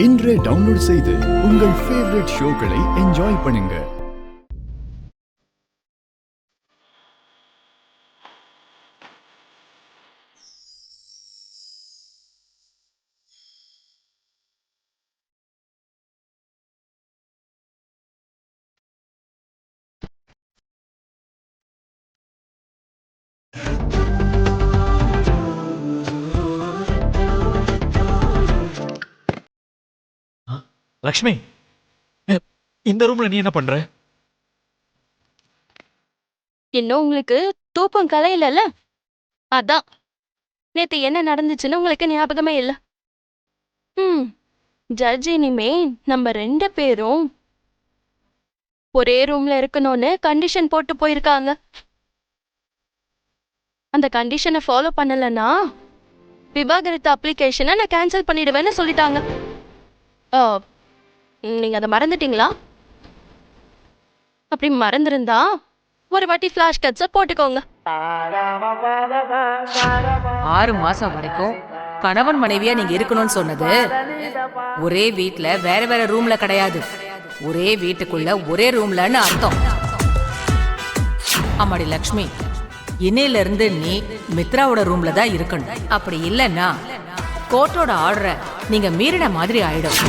இன்றே டவுன்லோட் செய்து உங்கள் ஃபேவரட் ஷோக்களை என்ஜாய் பண்ணுங்க. லக்ஷ்மி, இந்த ரூம்ல நீ என்ன பண்ற? இன்னும் உங்களுக்கு தூக்கம் கலையிலல்ல, அதான் நேத்து என்ன நடந்துச்சுன்னு உங்களுக்கு ஞாபகமே இல்ல. ஜட்ஜ் இனிமே நம்ம 2 பேரும் ஒரே ரூம்ல இருக்கணும்னு கண்டிஷன் போட்டு போயிருக்காங்க. அந்த கண்டிஷனை ஃபாலோ பண்ணலன்னா விவாகரத்து அப்ளிகேஷனை நான் கேன்சல் பண்ணிடுவேன்னு சொல்லிட்டாங்க. நீங்க அதை மறந்துட்டீங்களா? அப்படி மறந்துருந்தா ஒரு வாட்டி ஃபிளாஷ் கட்ஸை போட்டுக்கோங்க. 6 மாசம் வரைக்கும் கணவன் மனைவியா நீங்க இருக்கணும்னு சொன்னது ஒரே வீட்ல வேற வேற ரூம்ல கிடையாது, ஒரே வீட்டுக்குள்ள ஒரே ரூம்லன்னு அர்த்தம். அம்மாடி லக்ஷ்மி, இன்னையில இருந்து நீ மித்ராவோட ரூம்ல தான் இருக்கணும். அப்படி இல்லைன்னா கோர்ட்டோட ஆர்டரை நீங்க மீறின மாதிரி ஆயிடும்.